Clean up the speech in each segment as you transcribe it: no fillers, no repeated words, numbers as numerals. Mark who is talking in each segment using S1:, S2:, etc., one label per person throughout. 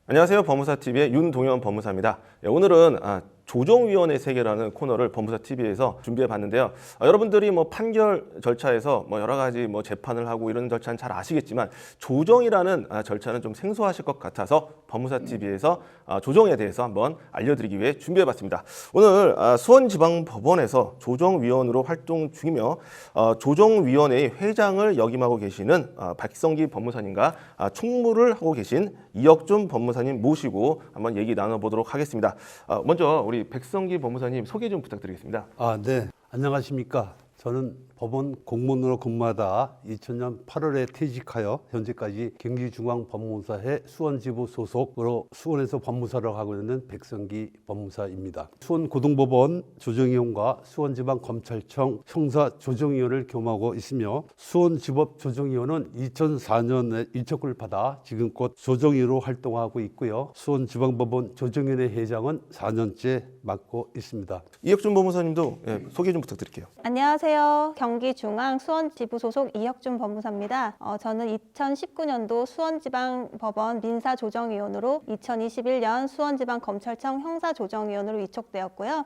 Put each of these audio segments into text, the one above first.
S1: 안녕하세요. 법무사TV의 윤동현 법무사입니다. 오늘은 조정위원회 세계라는 코너를 법무사TV에서 준비해봤는데요. 여러분들이 판결 절차에서 여러 가지 재판을 하고 이런 절차는 잘 아시겠지만 조정이라는 절차는 좀 생소하실 것 같아서 법무사TV에서 조정에 대해서 한번 알려드리기 위해 준비해봤습니다. 오늘 수원지방법원에서 조정위원으로 활동 중이며 조정위원회의 회장을 역임하고 계시는 박성기 법무사님과 총무를 하고 계신 이혁준 법무사님 모시고 한번 얘기 나눠보도록 하겠습니다. 먼저 우리 백성기 법무사님 소개 좀 부탁드리겠습니다.
S2: 네. 안녕하십니까. 저는 법원 공무원으로 근무하다 2000년 8월에 퇴직하여 현재까지 경기중앙법무사의 수원지부 소속으로 수원에서 법무사를 하고 있는 백성기 법무사입니다. 수원고등법원 조정위원과 수원지방검찰청 형사조정위원을 겸하고 있으며 수원지법조정위원은 2004년에 인척을 받아 지금껏 조정위로 활동하고 있고요. 수원지방법원 조정위원회 회장은 4년째 맡고 있습니다.
S1: 이혁준 법무사님도 소개 좀 부탁드릴게요.
S3: 안녕하세요. 경기중앙 수원지부 소속 이혁준 법무사입니다. 저는 2019년도 수원지방법원 민사조정위원으로 2021년 수원지방검찰청 형사조정위원으로 위촉되었고요.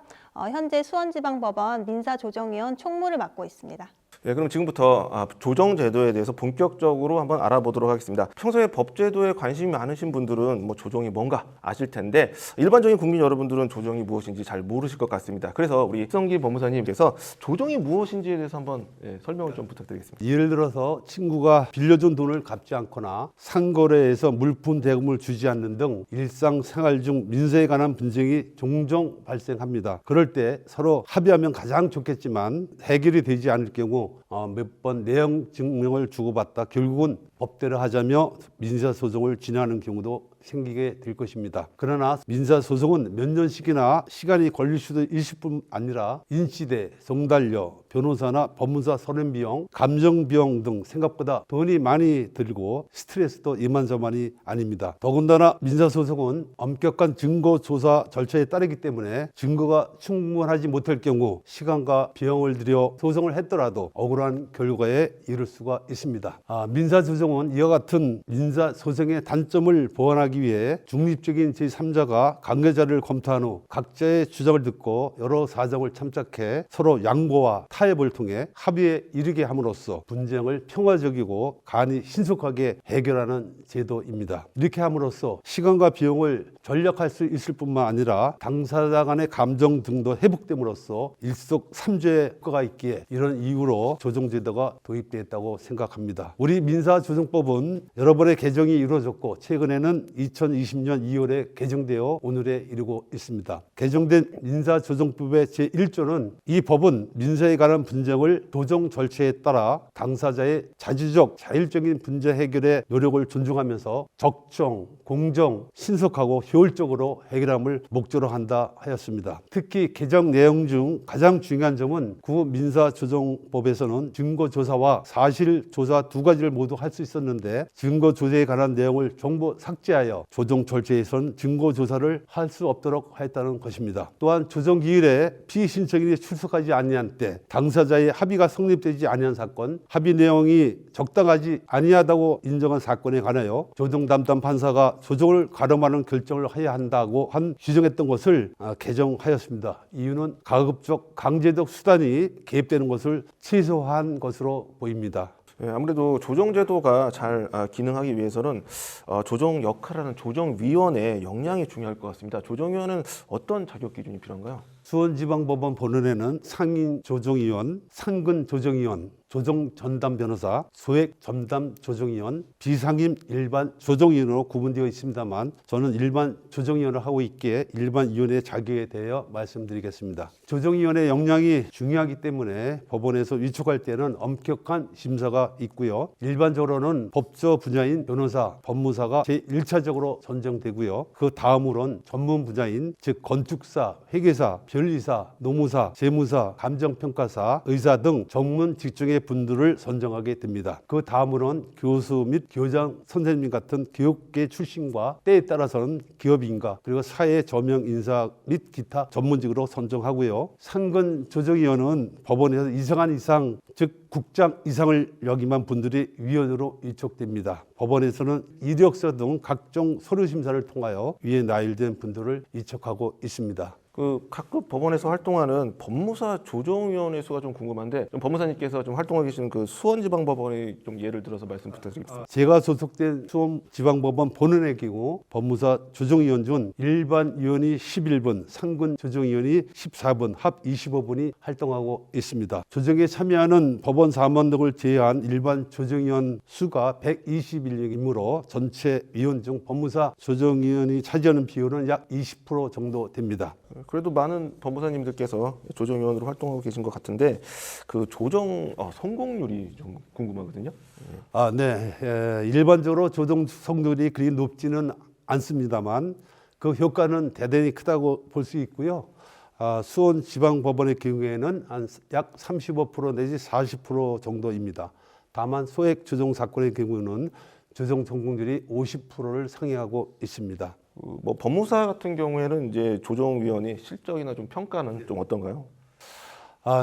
S3: 현재 수원지방법원 민사조정위원 총무를 맡고 있습니다.
S1: 그럼 지금부터 조정제도에 대해서 본격적으로 한번 알아보도록 하겠습니다. 평소에 법제도에 관심이 많으신 분들은 조정이 뭔가 아실 텐데 일반적인 국민 여러분들은 조정이 무엇인지 잘 모르실 것 같습니다. 그래서 우리 백성기 법무사님께서 조정이 무엇인지에 대해서 한번 설명을 좀 부탁드리겠습니다.
S2: 예를 들어서 친구가 빌려준 돈을 갚지 않거나 상거래에서 물품 대금을 주지 않는 등 일상생활 중 민사에 관한 분쟁이 종종 발생합니다. 그럴 때 서로 합의하면 가장 좋겠지만 해결이 되지 않을 경우 몇 번 내용 증명을 주고받다 결국은 법대로 하자며 민사소송을 진행하는 경우도 생기게 될 것입니다. 그러나 민사소송은 몇 년씩이나 시간이 걸릴 수도 있을 뿐 아니라 인시대, 정달료, 변호사나 법무사 서련비용, 감정비용 등 생각보다 돈이 많이 들고 스트레스도 이만저만이 아닙니다. 더군다나 민사소송은 엄격한 증거조사 절차에 따르기 때문에 증거가 충분하지 못할 경우 시간과 비용을 들여 소송을 했더라도 억울한 결과에 이를 수가 있습니다. 민사소송은 이와 같은 민사소송의 단점을 보완하기 위해 중립적인 제3자가 관계자를 검토한 후 각자의 주장을 듣고 여러 사정을 참작해 서로 양보와 타협을 통해 합의에 이르게 함으로써 분쟁을 평화적이고 간이 신속하게 해결하는 제도입니다. 이렇게 함으로써 시간과 비용을 절약할 수 있을 뿐만 아니라 당사자 간의 감정 등도 회복됨으로써 일석삼조의 효과가 있기에 이런 이유로 조정제도가 도입되었다고 생각합니다. 우리 민사조정법은 여러 번의 개정이 이루어졌고 최근에는 2020년 2월에 개정되어 오늘에 이르고 있습니다. 개정된 민사조정법의 제1조는 이 법은 민사에 관한 분쟁을 조정 절차에 따라 당사자의 자주적 자율적인 분쟁 해결의 노력을 존중하면서 적정, 공정, 신속하고 효율적으로 해결함을 목적으로 한다 하였습니다. 특히 개정 내용 중 가장 중요한 점은 구 민사조정법에서는 증거조사와 사실조사 두 가지를 모두 할 수 있었는데 증거조사에 관한 내용을 전부 삭제하여 조정 절차에선 증거조사를 할 수 없도록 하였다는 것입니다. 또한 조정기일에 피신청인이 출석하지 아니한 때 당사자의 합의가 성립되지 아니한 사건, 합의 내용이 적당하지 아니하다고 인정한 사건에 관하여 조정 담당 판사가 조정을 가름하는 결정을 해야 한다고 규정했던 것을 개정하였습니다. 이유는 가급적 강제적 수단이 개입되는 것을 최소화한 것으로 보입니다.
S1: 아무래도 조정제도가 잘 기능하기 위해서는 조정 역할하는 조정위원회의 역량이 중요할 것 같습니다. 조정위원회는 어떤 자격 기준이 필요한가요?
S2: 수원지방법원 본원에는 상임 조정위원, 상근 조정위원, 조정 전담 변호사, 소액 전담 조정위원, 비상임 일반 조정위원으로 구분되어 있습니다만 저는 일반 조정위원을 하고 있기에 일반 위원의 자격에 대하여 말씀드리겠습니다. 조정위원의 역량이 중요하기 때문에 법원에서 위촉할 때는 엄격한 심사가 있고요. 일반적으로는 법조 분야인 변호사, 법무사가 제1차적으로 선정되고요. 그 다음으로는 전문 분야인 즉 건축사, 회계사, 변리사, 노무사, 재무사, 감정평가사, 의사 등 전문 직종의 분들을 선정하게 됩니다. 그 다음으로는 교수 및 교장 선생님 같은 교육계 출신과 때에 따라서는 기업인가 그리고 사회 저명 인사 및 기타 전문직으로 선정하고요. 상근 조정위원은 법원에서 이상한 이상 즉 국장 이상을 역임한 분들이 위원으로 위촉됩니다. 법원에서는 이력서 등 각종 서류 심사를 통하여 위에 나열된 분들을 위촉하고 있습니다.
S1: 그 각급 법원에서 활동하는 법무사 조정위원회 수가 좀 궁금한데 좀 법무사님께서 좀 활동하고 계시는 그 수원지방법원의 좀 예를 들어서 말씀 부탁드리겠습니다.
S2: 제가 소속된 수원지방법원 본원의 경우 법무사 조정위원 중 일반 위원이 11분, 상근 조정위원이 14분, 합 25분이 활동하고 있습니다. 조정에 참여하는 법원 사무원 등을 제외한 일반 조정위원 수가 121명이므로 전체 위원 중 법무사 조정위원이 차지하는 비율은 약 20% 정도 됩니다.
S1: 그래도 많은 법무사님들께서 조정위원으로 활동하고 계신 것 같은데 그 조정 성공률이 좀 궁금하거든요.
S2: 네. 일반적으로 조정 성률이 그리 높지는 않습니다만 그 효과는 대단히 크다고 볼 수 있고요. 수원지방법원의 경우에는 약 35% 내지 40% 정도입니다. 다만 소액 조정 사건의 경우는 조정 성공률이 50%를 상회하고 있습니다.
S1: 뭐 법무사 같은 경우에는 이제 조정위원이 실적이나 좀 평가는 좀 어떤가요?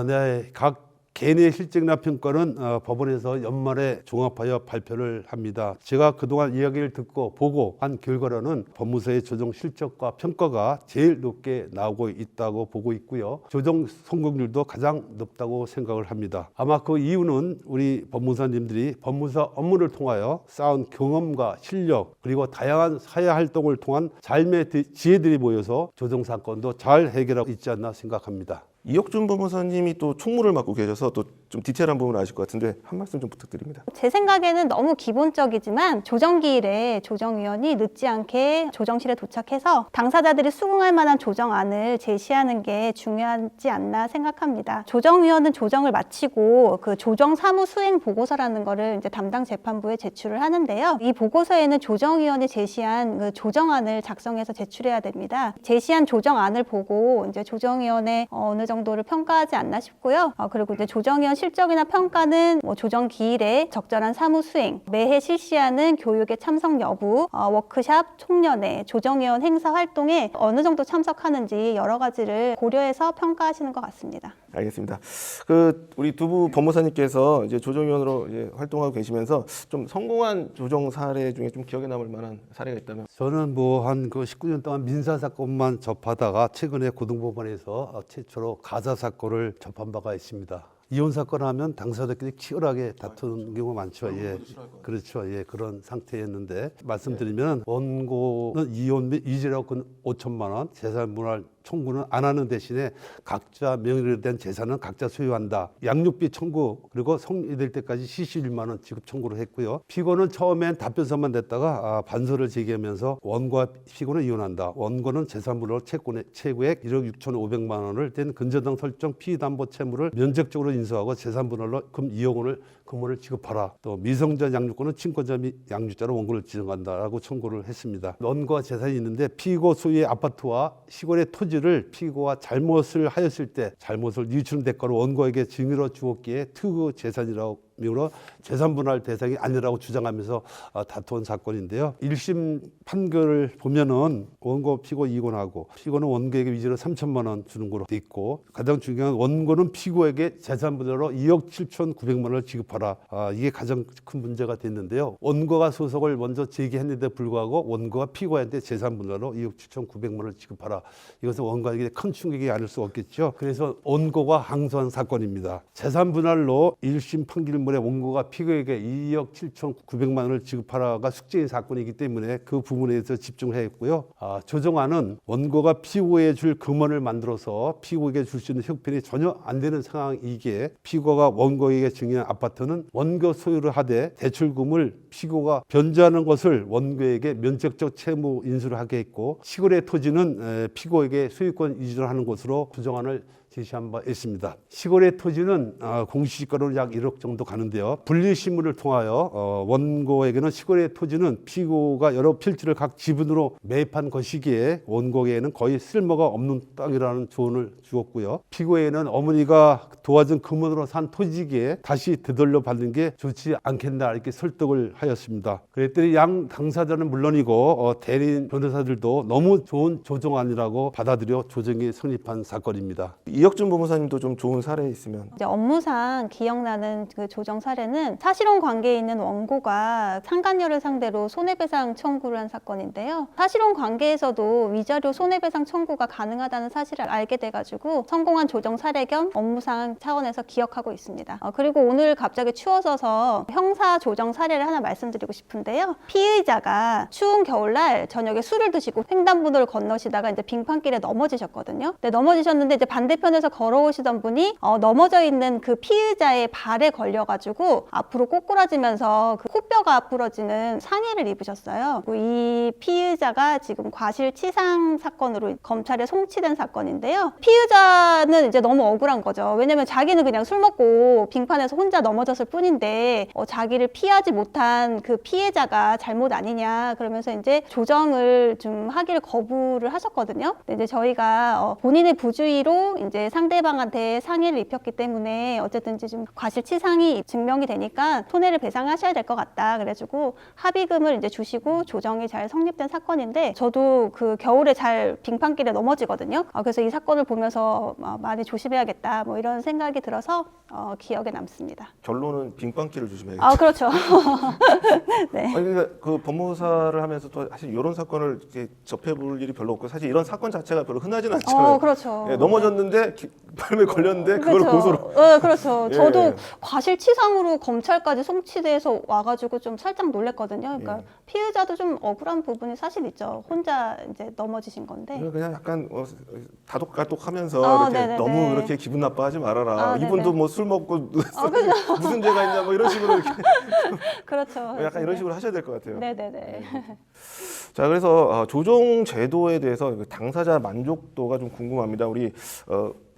S2: 네. 각 개인의 실적이나 평가는 법원에서 연말에 종합하여 발표를 합니다. 제가 그동안 이야기를 듣고 보고 한 결과로는 법무사의 조정 실적과 평가가 제일 높게 나오고 있다고 보고 있고요. 조정 성공률도 가장 높다고 생각을 합니다. 아마 그 이유는 우리 법무사님들이 법무사 업무를 통하여 쌓은 경험과 실력 그리고 다양한 사회 활동을 통한 삶의 지혜들이 모여서 조정 사건도 잘 해결하고 있지 않나 생각합니다.
S1: 이혁준 법무사님이 또 총무를 맡고 계셔서 또 좀 디테일한 부분을 아실 것 같은데 한 말씀 좀 부탁드립니다.
S3: 제 생각에는 너무 기본적이지만 조정기일에 조정위원이 늦지 않게 조정실에 도착해서 당사자들이 수긍할 만한 조정안을 제시하는 게 중요하지 않나 생각합니다. 조정위원은 조정을 마치고 그 조정 사무 수행 보고서라는 거를 이제 담당 재판부에 제출을 하는데요. 이 보고서에는 조정위원이 제시한 그 조정안을 작성해서 제출해야 됩니다. 제시한 조정안을 보고 이제 조정위원회 어느 정도를 평가하지 않나 싶고요. 그리고 이제 조정위원 실적이나 평가는 뭐 조정 기일에 적절한 사무 수행, 매해 실시하는 교육의 참석 여부, 워크샵, 총연회, 조정위원 행사 활동에 어느 정도 참석하는지 여러 가지를 고려해서 평가하시는 것 같습니다.
S1: 알겠습니다. 그 우리 두부 법무사님께서 이제 조정위원으로 이제 활동하고 계시면서 좀 성공한 조정 사례 중에 좀 기억에 남을 만한 사례가 있다면?
S2: 저는 뭐 한 그 19년 동안 민사 사건만 접하다가 최근에 고등법원에서 최초로 가사 사건을 접한 바가 있습니다. 이혼 사건 하면 당사자들끼리 치열하게 다투는 경우가 많죠. 예, 그렇죠. 예, 그런 상태였는데 말씀드리면 원고는 이혼 및 이주라고 5천만 원, 재산분할 청구는 안 하는 대신에 각자 명의로 된 재산은 각자 소유한다. 양육비 청구 그리고 성립될 때까지 시시 1만 원 지급 청구를 했고요. 피고는 처음엔 답변서만 냈다가 반서를 제기하면서 원고와 피고는 이혼한다. 원고는 재산분할 채권액 1억 6,500만 원을 된 근저당 설정 피담보 채무를 면적적으로 인수하고 재산분할로 금 2억 원을 금원을 지급하라. 또 미성전 양육권은 친권자 및 양육자로 원고를 지정한다라고 청구를 했습니다. 원고와 재산이 있는데 피고 소유의 아파트와 시골의 토지를 피고가 잘못을 하였을 때 잘못을 뉘우치는 대가로 원고에게 증여로 주었기에 특유 재산이라고 이유로 재산분할 대상이 아니라고 주장하면서 다투은 사건인데요. 1심 판결을 보면은 원고 피고 이혼하고 피고는 원고에게 위자료 3천만 원 주는 걸로 돼 있고 가장 중요한 원고는 피고에게 재산분할로 2억 7,900만 원을 지급하라. 이게 가장 큰 문제가 됐는데요. 원고가 소송을 먼저 제기했는데 불구하고 원고가 피고한테 재산분할로 2억 7,900만 원을 지급하라. 이것은 원고에게 큰 충격이 아닐 수 없겠죠. 그래서 원고가 항소한 사건입니다. 재산분할로 1심 판결문에 원고가 피고에게 2억 7,900만 원을 지급하라가 숙제인 사건이기 때문에 그 부분에 대해서 집중을 했고요. 조정안은 원고가 피고에 줄 금원을 만들어서 피고에게 줄 수 있는 형편이 전혀 안 되는 상황이기에 피고가 원고에게 증여한 아파트는 원고 소유를 하되 대출금을 피고가 변제하는 것을 원고에게 면책적 채무 인수를 하게 했고 시골의 토지는 피고에게 소유권 이주를 하는 것으로 조정안을 제시한 바 있습니다. 시골의 토지는 공시지가로는 약 1억 정도 가는데요. 분리심의를 통하여 원고에게는 시골의 토지는 피고가 여러 필지를 각 지분으로 매입한 것이기에 원고에게는 거의 쓸모가 없는 땅이라는 조언을 주었고요. 피고에게는 어머니가 도와준 금원으로 산 토지기에 다시 되돌려 받는 게 좋지 않겠나 이렇게 설득을 하였습니다. 그랬더니 양 당사자는 물론이고 대리인 변호사들도 너무 좋은 조정안이라고 받아들여 조정이 성립한 사건입니다.
S1: 이혁준 법무사님도 좀 좋은 사례 있으면.
S3: 이제 업무상 기억나는 그 조정 사례는 사실혼 관계에 있는 원고가 상간녀를 상대로 손해배상 청구를 한 사건인데요. 사실혼 관계에서도 위자료 손해배상 청구가 가능하다는 사실을 알게 돼가지고 성공한 조정 사례 겸 업무상 차원에서 기억하고 있습니다. 그리고 오늘 갑자기 추워져서 형사 조정 사례를 하나 말씀드리고 싶은데요. 피의자가 추운 겨울날 저녁에 술을 드시고 횡단보도를 건너시다가 이제 빙판길에 넘어지셨거든요. 네, 넘어지셨는데 이제 반대편에서 걸어오시던 분이 넘어져 있는 그 피의자의 발에 걸려가지고 앞으로 꼬꾸라지면서 그 코뼈가 부러지는 상해를 입으셨어요. 이 피의자가 지금 과실치상 사건으로 검찰에 송치된 사건인데요. 피의자는 이제 너무 억울한 거죠. 왜냐면 자기는 그냥 술 먹고 빙판에서 혼자 넘어졌을 뿐인데 자기를 피하지 못한 그 피해자가 잘못 아니냐 그러면서 이제 조정을 좀 하기를 거부를 하셨거든요. 근데 이제 저희가 본인의 부주의로 이제 상대방한테 상해를 입혔기 때문에 어쨌든지 좀 과실치상이 증명이 되니까 손해를 배상하셔야 될 것 같다. 그래가지고 합의금을 이제 주시고 조정이 잘 성립된 사건인데 저도 그 겨울에 잘 빙판길에 넘어지거든요. 그래서 이 사건을 보면서 많이 조심해야겠다. 뭐 이런 생각이 들어서 기억에 남습니다.
S1: 결론은 빙판길을 조심해야겠죠.
S3: 그렇죠. 네.
S1: 아니, 그러니까 그 법무사를 하면서 또 사실 이런 사건을 이렇게 접해볼 일이 별로 없고 사실 이런 사건 자체가 별로 흔하지는 않잖아요.
S3: 그렇죠.
S1: 예, 넘어졌는데 발에 걸렸는데 그걸
S3: 그렇죠.
S1: 고소로.
S3: 그렇죠.
S1: 예.
S3: 저도 과실치상으로 검찰까지 송치돼서 와가지고 좀 살짝 놀랬거든요. 그러니까
S1: 예.
S3: 피해자도 좀 억울한 부분이 사실 있죠. 혼자 이제 넘어지신 건데.
S1: 그냥 약간 다독다독하면서 이렇게
S3: 네네네.
S1: 너무 이렇게 기분 나빠하지 말아라.
S3: 네네.
S1: 이분도 뭐 술 먹고 무슨 죄가 있냐 뭐 이런 식으로 이렇게
S3: 그렇죠.
S1: 약간 이런 식으로 하셔야 될 것 같아요.
S3: 네네네.
S1: 자, 그래서 조정 제도에 대해서 당사자 만족도가 좀 궁금합니다. 우리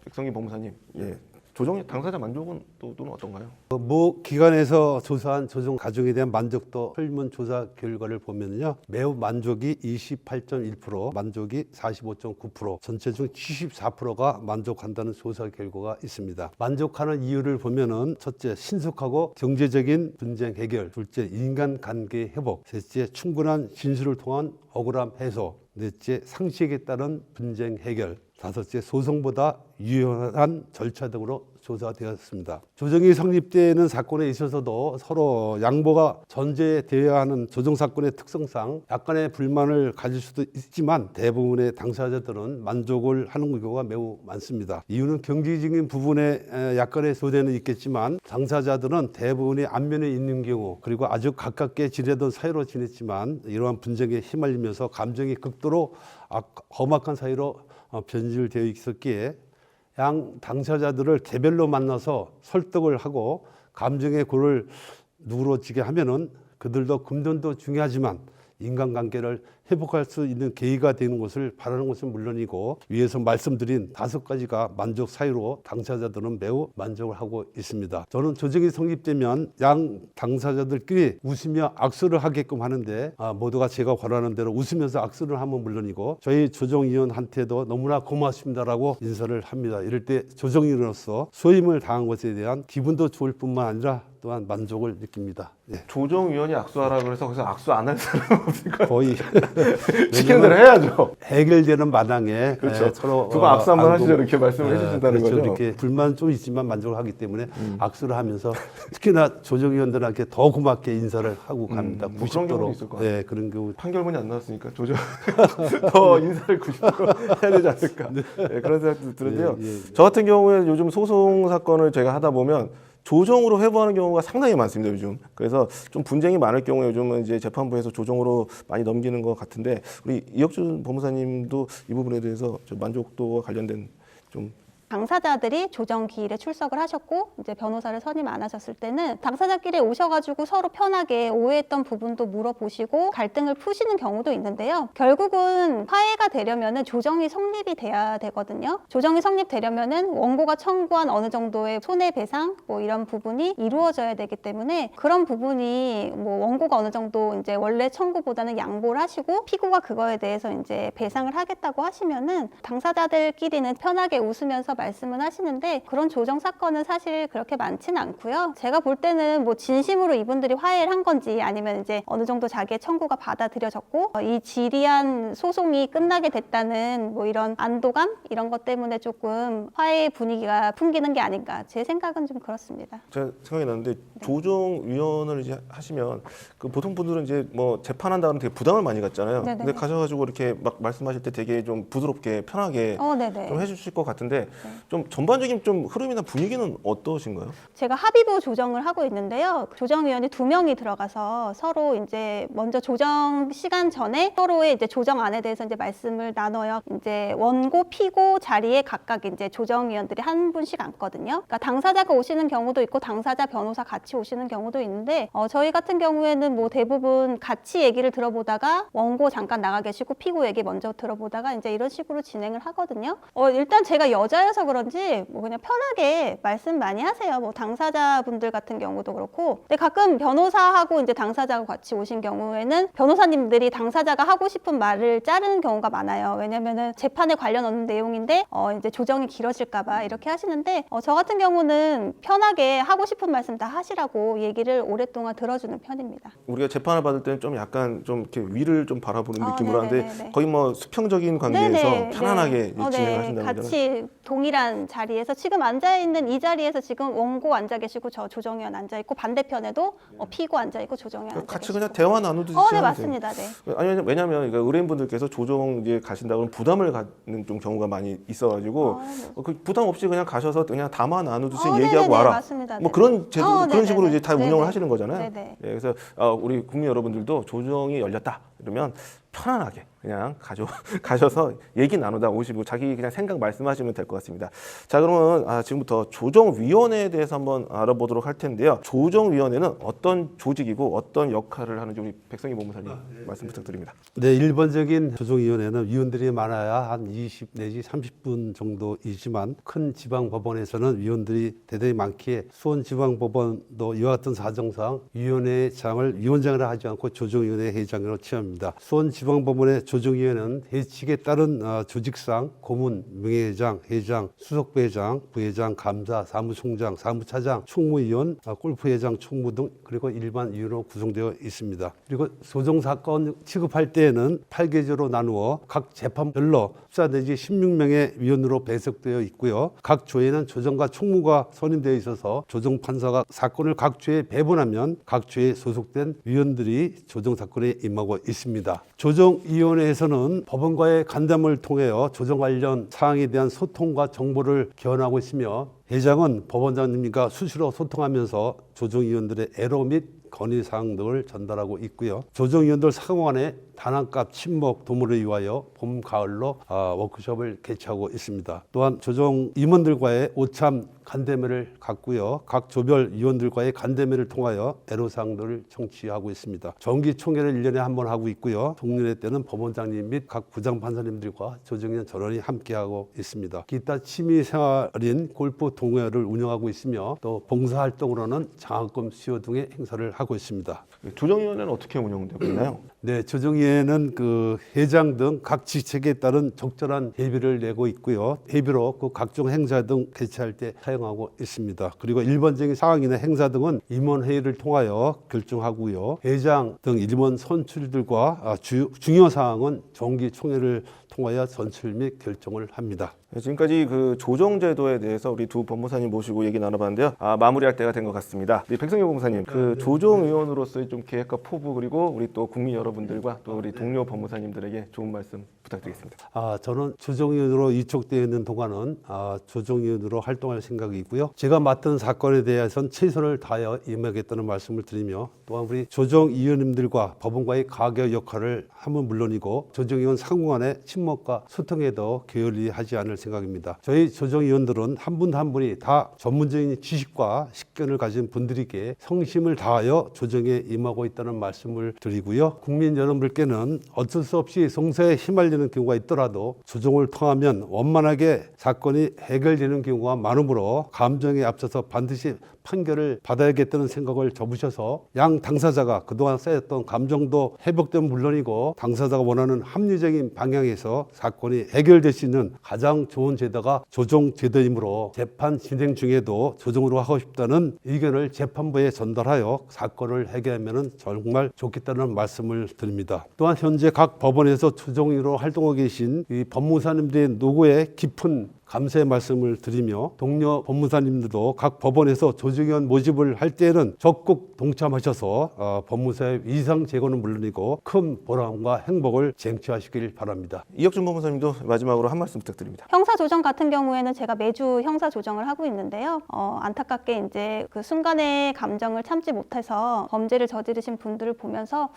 S1: 백성기 법무사님, 예, 조정 당사자 만족은 또는 어떤가요?
S2: 모 기관에서 조사한 조정 과정에 대한 만족도 설문조사 결과를 보면요, 매우 만족이 28.1%, 만족이 45.9%, 전체 중 74%가 만족한다는 조사 결과가 있습니다. 만족하는 이유를 보면은 첫째, 신속하고 경제적인 분쟁 해결; 둘째, 인간관계 회복; 셋째, 충분한 진술을 통한 억울함 해소; 넷째, 상식에 따른 분쟁 해결; 다섯째, 소송보다 유연한 절차 등으로 조사되었습니다. 조정이 성립되는 사건에 있어서도 서로 양보가 전제되어야 하는 조정 사건의 특성상 약간의 불만을 가질 수도 있지만 대부분의 당사자들은 만족을 하는 경우가 매우 많습니다. 이유는 경제적인 부분에 약간의 소재는 있겠지만 당사자들은 대부분이 안면에 있는 경우, 그리고 아주 가깝게 지내던 사이로 지냈지만 이러한 분쟁에 휘말리면서 감정이 극도로 험악한 사이로 변질되어 있었기에 양 당사자들을 개별로 만나서 설득을 하고 감정의 골을 누그러지게 하면은 그들도 금전도 중요하지만 인간관계를 회복할 수 있는 계기가 되는 것을 바라는 것은 물론이고, 위에서 말씀드린 5가지가 만족 사유로 당사자들은 매우 만족을 하고 있습니다. 저는 조정이 성립되면 양 당사자들끼리 웃으며 악수를 하게끔 하는데 모두가 제가 권하는 대로 웃으면서 악수를 하면 물론이고 저희 조정위원한테도 너무나 고맙습니다라고 인사를 합니다. 이럴 때 조정위원으로서 소임을 당한 것에 대한 기분도 좋을 뿐만 아니라 또한 만족을 느낍니다. 예.
S1: 조정위원이 악수하라 그래서 거기서 악수 안 할 사람 없으니까
S2: 거의
S1: 시키는 대로 해야죠.
S2: 해결되는 마당에
S1: 그렇죠.
S2: 서로
S1: 두 분 악수 한번
S2: 안고,
S1: 하시죠, 이렇게 말씀을 해주신다는
S2: 그렇죠.
S1: 거죠.
S2: 이렇게 불만 좀 있지만 만족을 하기 때문에 악수를 하면서 특히나 조정위원들한테 더 고맙게 인사를 하고 갑니다.
S1: 뭐 그런 경우도
S2: 90도로.
S1: 있을 것 같아요.
S2: 네, 그런 경우.
S1: 판결문이 안 나왔으니까 조정 더 인사를 90도로 해야 되지 않을까. 네, 그런 생각도 드는데요.
S2: 예, 예.
S1: 저 같은 경우에 요즘 소송 사건을 제가 하다 보면 조정으로 회부하는 경우가 상당히 많습니다, 요즘. 그래서 좀 분쟁이 많을 경우에 요즘은 이제 재판부에서 조정으로 많이 넘기는 것 같은데, 우리 이혁준 법무사님도 이 부분에 대해서 좀 만족도와 관련된 좀
S3: 당사자들이 조정기일에 출석을 하셨고 이제 변호사를 선임 안 하셨을 때는 당사자끼리 오셔가지고 서로 편하게 오해했던 부분도 물어보시고 갈등을 푸시는 경우도 있는데요. 결국은 화해가 되려면은 조정이 성립이 돼야 되거든요. 조정이 성립되려면은 원고가 청구한 어느 정도의 손해배상 뭐 이런 부분이 이루어져야 되기 때문에 그런 부분이 뭐 원고가 어느 정도 이제 원래 청구보다는 양보를 하시고 피고가 그거에 대해서 이제 배상을 하겠다고 하시면은 당사자들끼리는 편하게 웃으면서 말씀은 하시는데 그런 조정 사건은 사실 그렇게 많지는 않고요. 제가 볼 때는 뭐 진심으로 이분들이 화해를 한 건지 아니면 이제 어느 정도 자기의 청구가 받아들여졌고 이 지리한 소송이 끝나게 됐다는 뭐 이런 안도감 이런 것 때문에 조금 화해의 분위기가 풍기는 게 아닌가 제 생각은 좀 그렇습니다.
S1: 제가 생각이 나는데 조정위원을 이제 하시면 그 보통 분들은 이제 뭐 재판한다는 되게 부담을 많이 갖잖아요.
S3: 네네네.
S1: 근데 가셔가지고 이렇게 막 말씀하실 때 되게 좀 부드럽게 편하게
S3: 네네.
S1: 좀 해주실 것 같은데 좀 전반적인 좀 흐름이나 분위기는 어떠신가요?
S3: 제가 합의부 조정을 하고 있는데요. 조정위원이 2명이 들어가서 서로 이제 먼저 조정 시간 전에 서로의 이제 조정안에 대해서 이제 말씀을 나눠요. 이제 원고, 피고 자리에 각각 이제 조정위원들이 한 분씩 앉거든요. 그러니까 당사자가 오시는 경우도 있고 당사자 변호사 같이 오시는 경우도 있는데 저희 같은 경우에는 뭐 대부분 같이 얘기를 들어보다가 원고 잠깐 나가 계시고 피고 얘기 먼저 들어보다가 이제 이런 식으로 진행을 하거든요. 일단 제가 여자여서 그런지 뭐 그냥 편하게 말씀 많이 하세요. 뭐 당사자분들 같은 경우도 그렇고. 근데 가끔 변호사하고 이제 당사자하고 같이 오신 경우에는 변호사님들이 당사자가 하고 싶은 말을 자르는 경우가 많아요. 왜냐면은 재판에 관련 없는 내용인데 이제 조정이 길어질까봐 이렇게 하시는데 저 같은 경우는 편하게 하고 싶은 말씀 다 하시라고 얘기를 오랫동안 들어주는 편입니다.
S1: 우리가 재판을 받을 때는 좀 약간 좀 이렇게 위를 좀 바라보는 느낌으로
S3: 네네네네.
S1: 하는데 거의 뭐 수평적인 관계에서
S3: 네네,
S1: 편안하게
S3: 네.
S1: 진행을 하신다는 거잖아요.
S3: 같이 동일한 자리에서 지금 앉아있는 이 자리에서 지금 원고 앉아 계시고 저 조정위원 앉아 있고 반대편에도 피고 앉아 있고 조정위원 앉아
S1: 같이
S3: 계시고.
S1: 그냥 대화 나누듯이
S3: 네,
S1: 하면 돼요.
S3: 맞습니다. 네.
S1: 아니 왜냐하면 그러니까 의뢰인분들께서 조정 이제 가신다 그러면 부담을 갖는 좀 경우가 많이 있어가지고 그 부담 없이 그냥 가셔서 그냥 담아 나누듯이 얘기하고
S3: 네네네,
S1: 와라.
S3: 맞습니다.
S1: 뭐
S3: 네네.
S1: 그런 제도 그런
S3: 네네네.
S1: 식으로 이제 다 운영을
S3: 네네.
S1: 하시는 거잖아요.
S3: 네네.
S1: 예, 그래서 우리 국민 여러분들도 조정이 열렸다 이러면 편안하게 그냥 가셔서 얘기 나누다 오시고 자기 그냥 생각 말씀하시면 될 것 같습니다. 자, 그러면 지금부터 조정위원회에 대해서 한번 알아보도록 할 텐데요. 조정위원회는 어떤 조직이고 어떤 역할을 하는지 우리 백성희 법무사님 말씀 부탁드립니다.
S2: 네, 일반적인 조정위원회는 위원들이 많아야 한 20 내지 30분 정도이지만 큰 지방법원에서는 위원들이 대단히 많기에 수원지방법원도 이와 같은 사정상 위원회장을 위원장을 하지 않고 조정위원회 회장으로 취합니다. 수원지방법원의 조정위원회는 회칙에 따른 조직상 고문, 명예회장, 회장, 수석부회장, 부회장, 감사, 사무총장, 사무차장, 총무위원, 골프회장, 총무 등 그리고 일반 위원으로 구성되어 있습니다. 그리고 소정사건 취급할 때에는 8계조로 나누어 각 재판별로 14 내지 16명의 위원으로 배석되어 있고요. 각 조에는 조정과 총무가 선임되어 있어서 조정판사가 사건을 각 조에 배분하면 각 조에 소속된 위원들이 조정사건에 임하고 있습니다. 조정위원회에서는 법원과의 간담을 통하여 조정 관련 사항에 대한 소통과 정보를 개원하고 있으며 회장은 법원장님과 수시로 소통하면서 조정위원들의 애로 및 건의사항 등을 전달하고 있고요. 조정위원들 상호간에 단합과 친목 도모를 위하여 봄, 가을로 워크숍을 개최하고 있습니다. 또한 조정 임원들과의 오참 간담회를 갖고요. 각 조별 위원들과의 간담회를 통하여 애로사항들을 청취하고 있습니다. 정기총회를 1년에 한 번 하고 있고요. 동년회 때는 법원장님 및 각 부장판사님들과 조정위원 전원이 함께하고 있습니다. 기타 취미생활인 골프 동호회를 운영하고 있으며 또 봉사활동으로는 장학금 수여 등의 행사를 하고 있습니다.
S1: 조정위원회는 어떻게 운영되고 있나요?
S2: 네, 조정위에는 그 회장 등 각 직책에 따른 적절한 회비를 내고 있고요. 회비로 그 각종 행사 등 개최할 때 사용하고 있습니다. 그리고 일반적인 상황이나 행사 등은 임원회의를 통하여 결정하고요. 회장 등 임원 선출들과 중요 사항은 정기총회를 통하여 선출 및 결정을 합니다.
S1: 지금까지 그 조정제도에 대해서 우리 두 법무사님 모시고 얘기 나눠봤는데요. 마무리할 때가 된 것 같습니다. 우리 백성희 법무사님, 그 조정위원으로서의 좀 계획과 포부 그리고 우리 또 국민 여러분들과 또 우리 동료 법무사님들에게 좋은 말씀 부탁드리겠습니다.
S2: 저는 조정위원으로 위촉되어 있는 동안은 조정위원으로 활동할 생각이고요. 제가 맡은 사건에 대해서는 최선을 다하여 임하겠다는 말씀을 드리며 또한 우리 조정위원님들과 법원과의 가교 역할을 하면 물론이고 조정위원 상호간의 친목 팀워크와 소통에도 게을리하지 않을 생각입니다. 저희 조정위원들은 한 분 한 분이 다 전문적인 지식과 식견을 가진 분들에게 성심을 다하여 조정에 임하고 있다는 말씀을 드리고요. 국민 여러분들께는 어쩔 수 없이 송사에 휘말리는 경우가 있더라도 조정을 통하면 원만하게 사건이 해결되는 경우가 많으므로 감정에 앞서서 반드시 판결을 받아야겠다는 생각을 접으셔서 양 당사자가 그동안 쌓였던 감정도 회복되면 물론이고 당사자가 원하는 합리적인 방향에서 사건이 해결될 수 있는 가장 좋은 제도가 조정제도이므로 재판 진행 중에도 조정으로 하고 싶다는 의견을 재판부에 전달하여 사건을 해결하면 정말 좋겠다는 말씀을 드립니다. 또한 현재 각 법원에서 조정위로 활동하고 계신 이 법무사님들의 노고에 깊은 감사의 말씀을 드리며 동료 법무사님들도 각 법원에서 조정위원 모집을 할 때에는 적극 동참하셔서 법무사의 위상 제고는 물론이고 큰 보람과 행복을 쟁취하시길 바랍니다.
S1: 이혁준 법무사님도 마지막으로 한 말씀 부탁드립니다.
S3: 형사 조정 같은 경우에는 제가 매주 형사 조정을 하고 있는데요. 안타깝게 이제 그 순간의 감정을 참지 못해서 범죄를 저지르신 분들을 보면서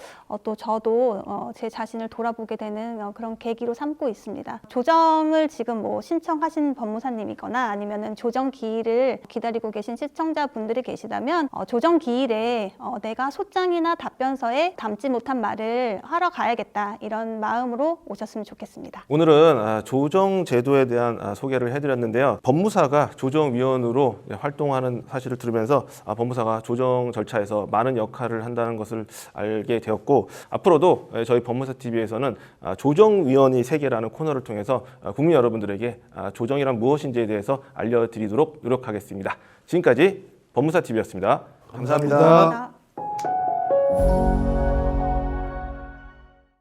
S3: 또 저도 제 자신을 돌아보게 되는 그런 계기로 삼고 있습니다. 조정을 지금 뭐 신청하신 법무사님이거나 아니면은 조정 기일을 기다리고 계신 시청자분들이 계시다면 조정 기일에 내가 소장이나 답변서에 담지 못한 말을 하러 가야겠다 이런 마음으로 오셨으면 좋겠습니다.
S1: 오늘은 조정 제도에 대한 소개를 해드렸는데요. 법무사가 조정위원으로 활동하는 사실을 들으면서 법무사가 조정 절차에서 많은 역할을 한다는 것을 알게 되었고 앞으로도 저희 법무사TV에서는 조정위원이 세계라는 코너를 통해서 국민 여러분들에게 조정이란 무엇인지에 대해서 알려드리도록 노력하겠습니다. 지금까지 법무사TV였습니다. 감사합니다.
S3: 감사합니다.